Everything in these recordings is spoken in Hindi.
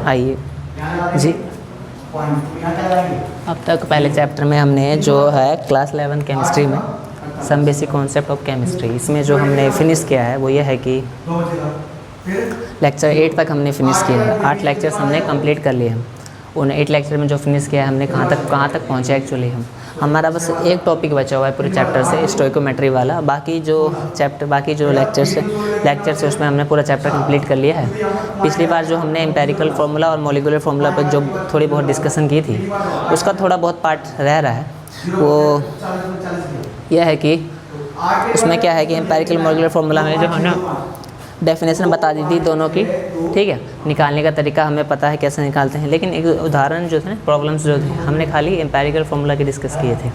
आइए जी, अब तक पहले चैप्टर में हमने जो है क्लास 11 केमिस्ट्री में some basic concept of chemistry, इसमें जो हमने फिनिश किया है वो ये है कि लेक्चर 8 तक हमने फिनिश किया है। 8 लेक्चर्स हमने कंप्लीट कर लिए हम। उन 8 लेक्चर में जो फिनिश किया है हमने कहाँ तक पहुँचे एक्चुअली हमारा बस एक टॉपिक बचा हुआ है पूरे चैप्टर से, स्टोइकोमेट्री वाला। बाकी जो लेक्चर्स है उसमें हमने पूरा चैप्टर कंप्लीट कर लिया है। पिछली बार जो हमने एम्पेरिकल फार्मूला और मॉलिक्यूलर फार्मूला पर जो थोड़ी बहुत डिस्कशन की थी उसका थोड़ा बहुत पार्ट रह रहा है। वो यह है कि उसमें क्या है कि एम्पेरिकल मॉलिक्यूलर फार्मूला में जो हमने डेफिनेशन बता दी थी दोनों की, ठीक है, निकालने का तरीका हमें पता है कैसे निकालते हैं, लेकिन एक उदाहरण जो थे प्रॉब्लम्स जो थे हमने खाली एम्पेरिकल फार्मूला के डिस्कस किए थे।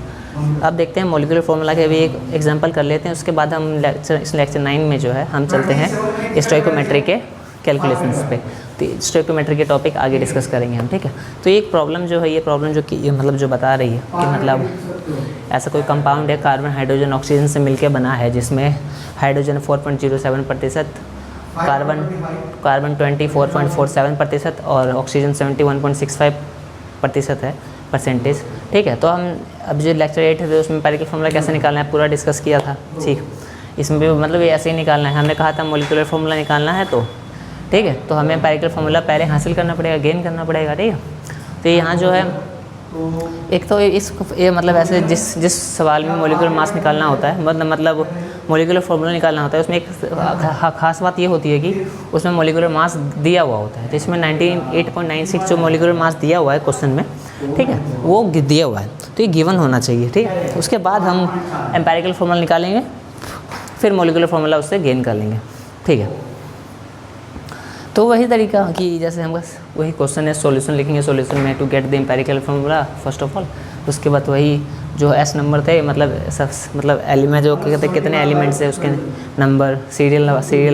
अब देखते हैं मॉलिक्यूलर फार्मूला के भी एक एग्जांपल कर लेते हैं, उसके बाद हम लेक्चर 9 में जो है हम चलते हैं स्टोइकोमेट्री के कैलकुलेशंस पे। तो स्टोइकोमेट्री के टॉपिक आगे डिस्कस करेंगे हम, ठीक है। तो एक प्रॉब्लम जो है, ये प्रॉब्लम जो कि मतलब जो बता रही है कि मतलब ऐसा कोई कंपाउंड है कार्बन हाइड्रोजन ऑक्सीजन से मिलकर बना है, जिसमें हाइड्रोजन 4.07%, कार्बन 24.47% और ऑक्सीजन 71.65% है परसेंटेज, ठीक है। तो हम अब जो लेक्चर 8 है उसमें एम्पेरिकल फार्मूला कैसे निकालना है पूरा डिस्कस किया था, ठीक। इसमें भी मतलब ये ऐसे ही निकालना है। हमने कहा था मॉलिक्यूलर फार्मूला निकालना है, तो ठीक है, तो हमें एम्पेरिकल फार्मूला पहले हासिल करना पड़ेगा, गेन करना पड़ेगा, ठीक है। तो यहाँ जो है एक तो ये मतलब ऐसे जिस सवाल में मॉलिक्यूलर मास निकालना होता है, मतलब मॉलिक्यूलर फार्मूला निकालना होता है, उसमें एक खास बात ये होती है कि उसमें मॉलिक्यूलर मास दिया हुआ होता है। तो इसमें 98.96 जो मॉलिक्यूलर मास दिया हुआ है क्वेश्चन में, ठीक है, वो दिया हुआ है, तो ये गिवन होना चाहिए, ठीक है। उसके बाद हम एम्पेरिकल फार्मूला निकालेंगे, फिर मॉलिक्यूलर फार्मूला उससे गेन कर लेंगे, ठीक है। तो वही तरीका कि जैसे हम बस वही क्वेश्चन है, सॉल्यूशन लिखेंगे, सॉल्यूशन में to get the empirical formula first of all. उसके बाद वही जो एस नंबर थे, मतलब एलिमेंट जो कहते हैं कितने एलिमेंट्स है उसके नंबर, सीरियल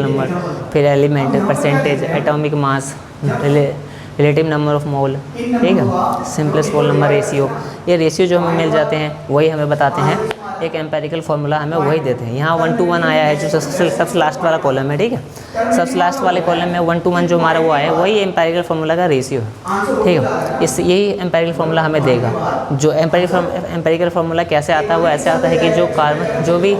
नंबर, फिर element, percentage, atomic mass, relative number of mole, ठीक है, सिंपलेस्ट मोल नंबर रेशियो। ये रेशियो जो हमें मिल जाते हैं वही हमें बताते हैं, एक एम्पेरिकल फार्मूला हमें वही देते हैं। यहाँ 1 to 1 आया है जो सबसे लास्ट वाला कॉलम है, ठीक है। सबसे लास्ट वाले कॉलम में 1 to 1 जो हमारा वो आया है वही एम्पेरिकल फार्मूला का रेशियो है, ठीक है। यही एम्पेरिकल फार्मूला हमें देगा। जो एम्पेरिकल फार्मूला कैसे आता है, वो ऐसे आता है कि जो भी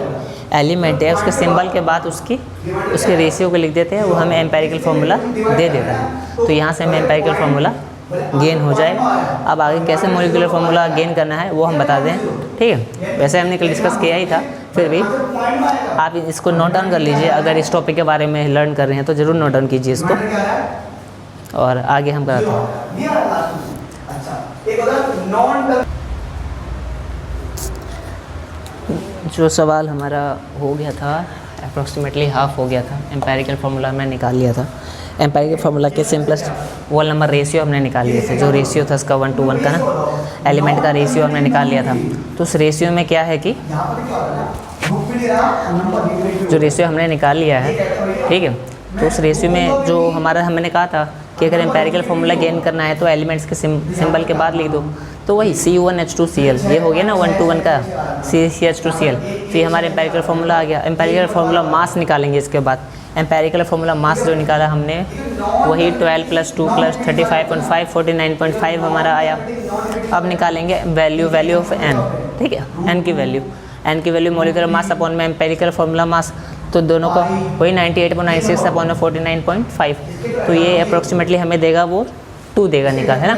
एलिमेंट है उसके सिंबल के बाद उसके रेशियो को लिख देते हैं, वो हमें एम्पेरिकल फार्मूला दे देता है। तो यहाँ से हमें एम्पेरिकल फार्मूला गेन हो जाएगा। अब आगे कैसे मॉलिक्यूलर फार्मूला गेन करना है वो हम बता दें, ठीक है। वैसे हमने कल डिस्कस किया ही था, फिर भी आप इसको नोट डाउन कर लीजिए। अगर इस टॉपिक के बारे में लर्न कर रहे हैं तो ज़रूर नोट डाउन कीजिए इसको, और आगे हम कराते हैं। जो सवाल हमारा हो गया था अप्रॉक्सीमेटली हाफ हो गया था, एम्पेरिकल फार्मूला हमने निकाल लिया था। एम्पेरिकल फार्मूला के सिंपलेस्ट वोल नंबर रेशियो हमने निकाल लिए थे, जो रेशियो था उसका 1 to 1 का ना, एलिमेंट का रेशियो हमने निकाल लिया था। तो उस रेशियो में क्या है कि जो रेशियो हमने निकाल लिया है, ठीक है, तो उस रेशियो में जो हमने कहा था कि अगर एम्पेरिकल फार्मूला गेन करना है तो एलिमेंट्स के सिंबल के बाद लिख दो, तो वही C1H2Cl, ये हो गया ना 1 to 1 का CH2Cl। तो ये हमारे एम्पेरिकल फार्मूला आ गया। एम्पेरिकल फार्मूला मास निकालेंगे इसके बाद। एम्पेरिकल फार्मूला मास जो निकाला हमने वही 12 + 2 + 35.5 49.5 हमारा आया। अब निकालेंगे वैल्यू ऑफ n, ठीक है, n की वैल्यू मॉलिक्यूलर मास अपॉन में एम्पेरिकल फार्मूला मास, तो दोनों का वही 98.96 अपॉन में 49.5। तो ये अप्रॉक्सीमेटली हमें देगा वो 2 देगा निकाल, है ना,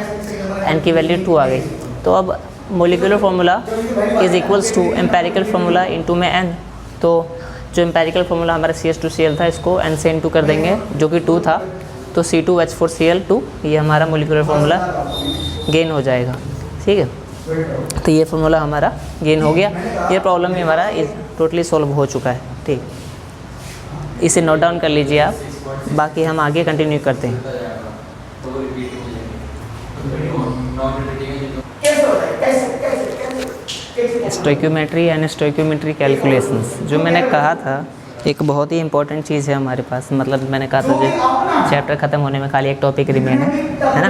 n की वैल्यू 2 आ गई। तो अब molecular formula is equals to empirical formula into में n। तो जो एम्पेरिकल फार्मूला हमारा CH2Cl था इसको n से इनटू कर देंगे, जो कि 2 था, तो C2H4Cl2, ये हमारा मॉलिक्यूलर फार्मूला गेन हो जाएगा, ठीक है। तो ये फार्मूला हमारा गेन हो गया। ये प्रॉब्लम भी हमारा टोटली सॉल्व हो चुका है, ठीक। इसे नोट डाउन कर लीजिए आप, बाकी हम आगे कंटिन्यू करते हैं। स्टोइकोमेट्री एंड स्टोइकोमेट्री कैलकुलेशंस, जो मैंने कहा था एक बहुत ही इंपॉर्टेंट चीज़ है हमारे पास। मतलब मैंने कहा था जो चैप्टर ख़त्म होने में खाली एक टॉपिक रिमेन है ना,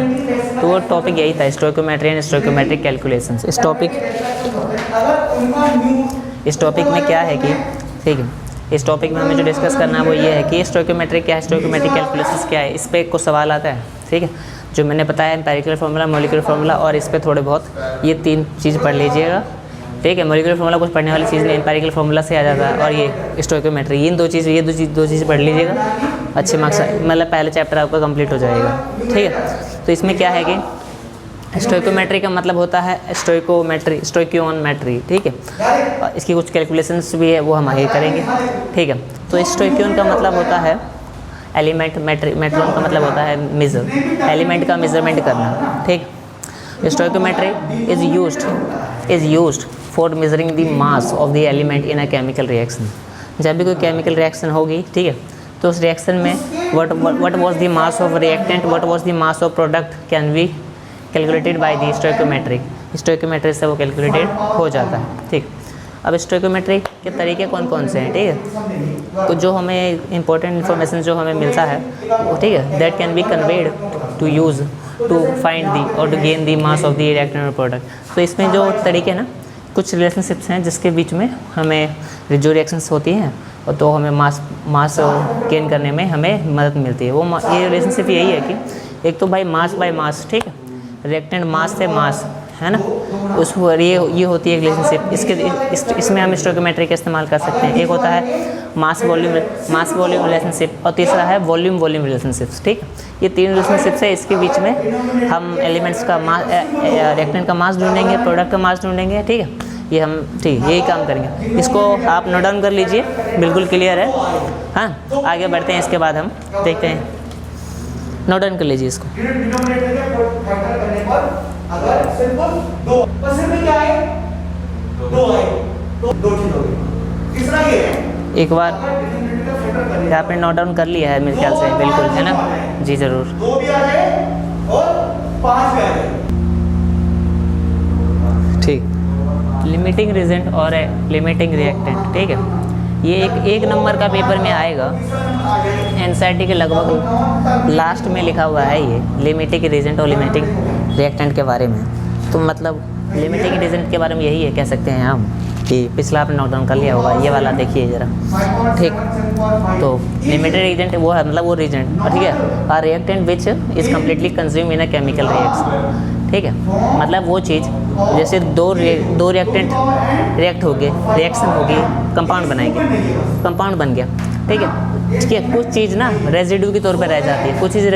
तो वो टॉपिक यही था, स्टोइकोमेट्री एंड स्टोइकोमेट्रिक कैलकुलेशंस। इस टॉपिक में क्या है कि, ठीक है, इस टॉपिक में हमें जो डिस्कस करना है वो ये है कि स्टोइकोमेट्री क्या है, स्टोइकोमेट्रिक कैलकुलस क्या है, इस पर एक को सवाल आता है। ठीक है, जो मैंने बताया एम्पिरिकल फार्मूला, मॉलिक्यूलर फार्मूला, और इस पर थोड़े बहुत ये 3 चीज़ पढ़ लीजिएगा। ठीक है, मॉलिक्यूलर फार्मूला कुछ पढ़ने वाली चीज़ नहीं, एम्पिरिकल फार्मूला से आ जाता है, और ये स्टोइकोमेट्री, इन दो चीज़ पढ़ लीजिएगा, अच्छे मार्क्स मतलब पहले चैप्टर आपका कंप्लीट हो जाएगा। ठीक है, तो इसमें क्या है कि स्टोइकोमेट्री का मतलब होता है स्टोइकोमेट्री, स्टोइकियोमेट्री। ठीक है, और इसकी कुछ कैलकुलेशंस भी है वो हम आगे करेंगे। ठीक है, तो स्टोइकियोन का मतलब होता है एलिमेंट, मेट्रोन का मतलब होता है मेज़र, एलिमेंट का मेजरमेंट करना। ठीक, stoichiometry is used for measuring the mass of the element in a chemical reaction. जब भी कोई केमिकल रिएक्शन होगी, ठीक है, तो उस रिएक्शन में what was the mass of reactant, what was the mass of product can be calculated by the stoichiometry से वो कैलकुलेटेड हो जाता है। ठीक, अब स्टोइकोमेट्री के तरीके कौन कौन से हैं? ठीक है, तो जो हमें इंपॉर्टेंट इन्फॉर्मेशन जो हमें मिलता है वो, ठीक है, that can be conveyed to use to find the or to gain the mass of the reactant और प्रोडक्ट। तो इसमें जो तरीके ना, कुछ रिलेशनशिप्स हैं जिसके बीच में हमें जो रिएक्शंस होती हैं और तो हमें मास गेन करने में हमें मदद मिलती है। वो ये रिलेशनशिप यही है कि एक तो भाई मास बाय मास, ठीक है, रिएक्टेंट मास से मास, है ना, उस ये होती है रिलेशनशिप। इसमें हम स्टोइकोमेट्री का इस्तेमाल कर सकते हैं। एक होता है मास वॉल्यूम रिलेशनशिप, और तीसरा है वॉल्यूम रिलेशनशिप्स। ठीक, ये 3 रिलेशनशिप्स है, इसके बीच में हम एलिमेंट्स का रिएक्टेंट का मास ढूंढेंगे, प्रोडक्ट का मास ढूंढेंगे। ठीक है, ये हम ठीक यही काम करेंगे। इसको आप नोट डाउन कर लीजिए, बिल्कुल क्लियर है। हाँ, आगे बढ़ते हैं, इसके बाद हम देखते हैं, नोट डाउन कर लीजिए इसको। अगर सिर्फ 2 पर सिर्फ क्या है 2 है, तो 2 चीज हो गई। तीसरा ये है, एक बार आपने नोट डाउन कर लिया है मेरे ख्याल से, बिल्कुल, है ना जी, ज़रूर। 2 भी आ जाए और 5 भी आ जाए। ठीक, लिमिटिंग रीजेंट और लिमिटिंग रिएक्टेंट। ठीक है, ये एक नंबर का पेपर में आएगा, एनसीईआरटी के लगभग लास्ट में लिखा हुआ है ये लिमिटिंग रीजेंट और लिमिटिंग रिएक्टेंट के बारे में। तो मतलब लिमिटिंग रीजेंट के बारे में यही है, कह सकते हैं हम कि पिछला आपने नोट डाउन कर लिया होगा, ये वाला देखिए ज़रा। ठीक, तो लिमिटेड रीजेंट वो है, मतलब वो रीजेंट, ठीक है, और reactant which is completely consume in a chemical reaction. ठीक है, मतलब वो चीज़ जैसे दो रिएक्टेंट रिएक्ट हो गए, रिएक्शन होगी, कंपाउंड बनाएंगे, कंपाउंड बन गया। ठीक है, कुछ चीज़ ना रेजिड्यू के तौर पर रह जाती है, कुछ चीज़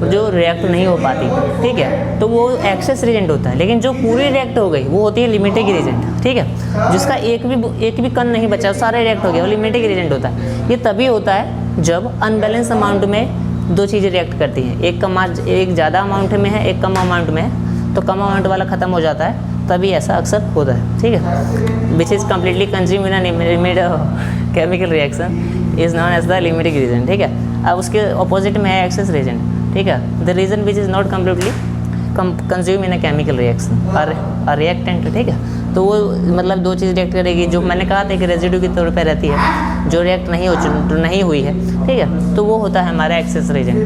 जो रिएक्ट नहीं हो पाती। ठीक है, तो वो एक्सेस रिएजेंट होता है, लेकिन जो पूरी रिएक्ट हो गई वो होती है लिमिटिंग रिएजेंट। ठीक है, जिसका एक भी कण नहीं बचा, सारे रिएक्ट हो गया, वो लिमिटिंग रिएजेंट होता है। ये तभी होता है जब अनबैलेंस अमाउंट में 2 चीज़ें रिएक्ट करती हैं, एक ज़्यादा अमाउंट में है, एक कम अमाउंट में है, तो कम अमाउंट वाला ख़त्म हो जाता है, तभी ऐसा अक्सर होता है। ठीक है, which is completely consume in chemical reaction is known as the limiting reagent. ठीक है, अब उसके अपोजिट में है एक्सेस रीजन। ठीक है, the reagent which is not completely consume in a chemical reaction और रिएक्टेंट। ठीक है, तो वो मतलब 2 चीज़ रिएक्ट करेगी, जो मैंने कहा था कि रेजिड्यू के तौर पे रहती है, जो रिएक्ट नहीं हुई है। ठीक है, तो वो होता है हमारा एक्सेस रीजन।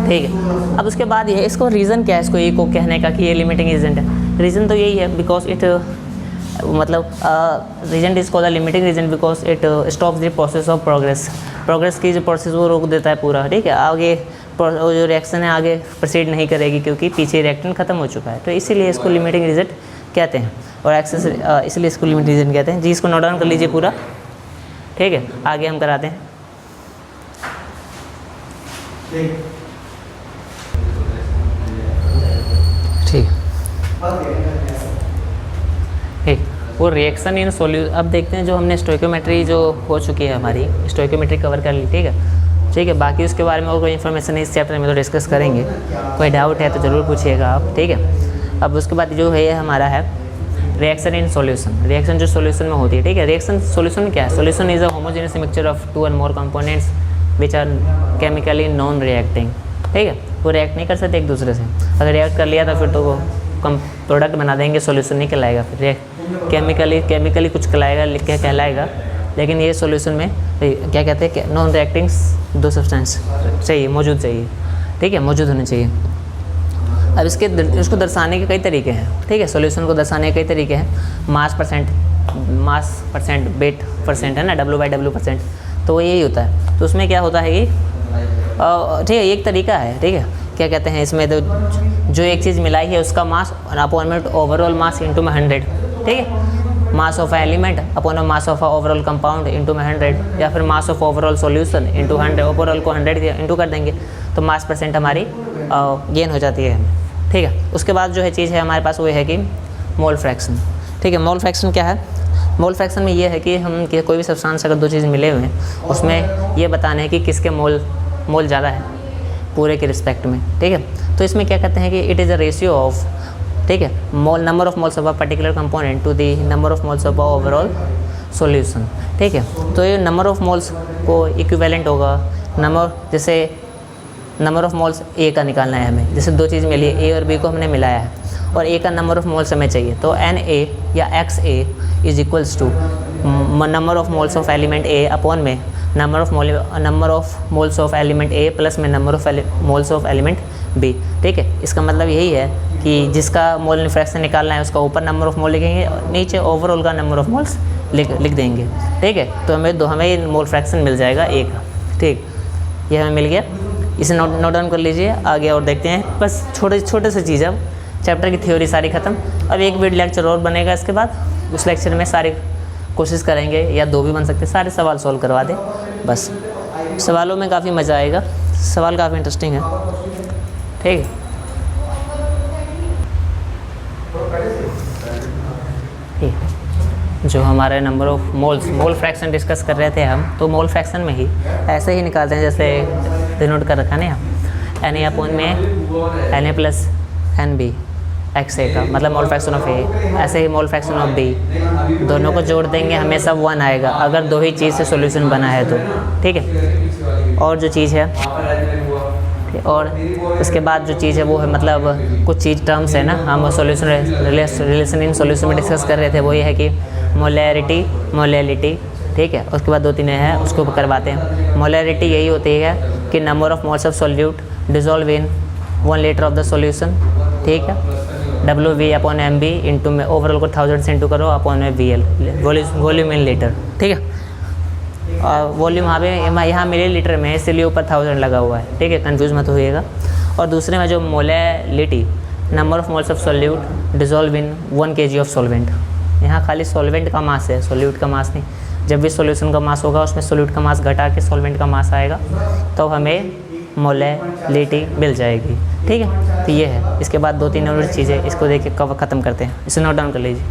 ठीक है, अब उसके बाद ये इसको रीज़न क्या है, इसको ये को कहने का कि ये लिमिटिंग रीजन है। रीज़न तो यही है बिकॉज इट मतलब reagent is called limiting reagent because it stops the process of progress की जो प्रोसेस वो रोक देता है पूरा। ठीक है, आगे जो रिएक्शन है आगे प्रोसीड नहीं करेगी क्योंकि पीछे रिएक्टेंट खत्म हो चुका है, तो इसीलिए इसको लिमिटिंग रीजन कहते हैं, और एक्सेस इसलिए इसको लिमिटिंग रीजन कहते हैं जी। इसको नोट डाउन कर लीजिए पूरा। ठीक है, आगे हम कराते हैं। ठीक, वो रिएक्शन इन सॉल्यूशन। अब देखते हैं जो हमने स्टोइकोमेट्री जो हो चुकी है हमारी, स्टोइकोमेट्री कवर कर ली। ठीक है, बाकी उसके बारे में और कोई इन्फॉर्मेशन इस चैप्टर में तो डिस्कस करेंगे, कोई डाउट है तो ज़रूर पूछिएगा आप। ठीक है, अब उसके बाद जो है हमारा है रिएक्शन इन सॉल्यूशन। रिएक्शन जो सॉल्यूशन में होती है। ठीक है, रिएक्शन सॉल्यूशन क्या है? Solution is a homogeneous mixture of 2 or more components which are chemically non reacting. ठीक है, वो रिएक्ट नहीं कर सकते एक दूसरे से, अगर रिएक्ट कर लिया तो फिर तो वो कम प्रोडक्ट बना देंगे, सॉल्यूशन नहीं कहलाएगा, फिर केमिकली कुछ कहलाएगा। लेकिन ये सॉल्यूशन में क्या कहते हैं कि नॉन रिएक्टिंग्स 2 सब्सटेंस मौजूद चाहिए। ठीक है, मौजूद होने चाहिए। अब इसको दर्शाने के कई तरीके हैं। ठीक है, सॉल्यूशन को दर्शाने के कई तरीके हैं। मास परसेंट मास परसेंट वेट परसेंट है ना, W/W%, तो वो यही होता है। तो उसमें क्या होता है कि ठीक है, एक तरीका है, ठीक है, क्या कहते हैं इसमें, तो जो एक चीज़ मिलाई है उसका मास अपॉन में ओवरऑल मास इंटू में 100, ठीक है, mass of element upon mass of overall compound into में 100, या फिर mass of overall solution into 100, overall को 100 इंटू कर देंगे तो मास परसेंट हमारी गेन हो जाती है, ठीक है। उसके बाद जो है चीज़ है हमारे पास वो है कि मोल फ्रैक्शन, ठीक है। मोल फ्रैक्शन क्या है? मोल फ्रैक्शन में ये है कि हम कोई भी सब्सटेंस अगर दो चीज़ मिले हुए हैं उसमें ये बताना है कि किसके मोल ज़्यादा है पूरे के रिस्पेक्ट में, ठीक है। तो इसमें क्या कहते हैं कि it is a ratio of, ठीक है, number of moles of a particular component to the number of moles of a overall solution, ठीक है। तो ये नंबर ऑफ मोल्स को इक्विवेलेंट होगा जैसे नंबर ऑफ मोल्स ए का निकालना है हमें, जैसे दो चीज़ मिली है, ए और बी को हमने मिलाया है और ए का नंबर ऑफ मोल्स हमें चाहिए, तो Na या XA is equals to number of moles of element A upon में number of moles of element A plus में number of moles of element B, ठीक है। इसका मतलब यही है कि जिसका मोल फ्रैक्शन निकालना है उसका ऊपर नंबर ऑफ मोल लिखेंगे और नीचे ओवरऑल का नंबर ऑफ मोल्स लिख देंगे, ठीक है। तो हमें मोल फ्रैक्शन मिल जाएगा ए का, ठीक, ये हमें मिल गया। इसे नोट डाउन कर लीजिए, आगे और देखते हैं। बस छोटे से चीज़, अब चैप्टर की थ्योरी सारी ख़त्म। अब एक वीडियो लेक्चर और बनेगा इसके बाद, उस लेक्चर में सारी कोशिश करेंगे, या दो भी बन सकते, सारे सवाल सॉल्व करवा दें। बस सवालों में काफ़ी मज़ा आएगा, सवाल काफ़ी इंटरेस्टिंग है, ठीक है। जो हमारे number of mole fraction discuss कर रहे थे हम, तो मोल फ्रैक्शन में ही ऐसे ही निकालते हैं जैसे डिनोट कर रखा ना, Na अपॉन में Na प्लस NB XA का मतलब मोल फ्रैक्शन ऑफ A, ऐसे ही मोल फ्रैक्शन ऑफ B, दोनों को जोड़ देंगे हमेशा 1 आएगा अगर दो ही चीज़ से सॉल्यूशन बना है तो, ठीक है। और जो चीज़ है, और इसके बाद जो चीज़ है वो है मतलब कुछ चीज़ टर्म्स है ना, हम सॉल्यूशन रिलेशन इन सॉल्यूशन में डिस्कस कर रहे थे, वो ये है कि मोलैरिटी, ठीक है। उसके बाद 2-3 है उसको करवाते हैं। मोलैरिटी यही होती है कि number of moles of solute dissolve in 1 litre of the solution, ठीक है। WV/MB इंटू में ओवरऑल को 1000 से इंटू करो अपॉन में VL वॉल्यूम इन लीटर, ठीक है। और वॉल्यूम यहाँ मिलीलीटर में है इसलिए ऊपर 1000 लगा हुआ है, ठीक है, कंफ्यूज मत होइएगा। और दूसरे में जो molality number of moles of solute dissolve in 1 kg of solvent, यहाँ खाली सॉल्वेंट का मास है, सॉल्यूट का मास नहीं। जब भी सॉल्यूशन का मास होगा उसमें सॉल्यूट का मास घटा के सॉल्वेंट का मास आएगा तो हमें मोलैलिटी मिल जाएगी, ठीक है। तो ये है। इसके बाद 2-3 और चीज़ें इसको देख के कब ख़त्म करते हैं, इसे नोट डाउन कर लीजिए।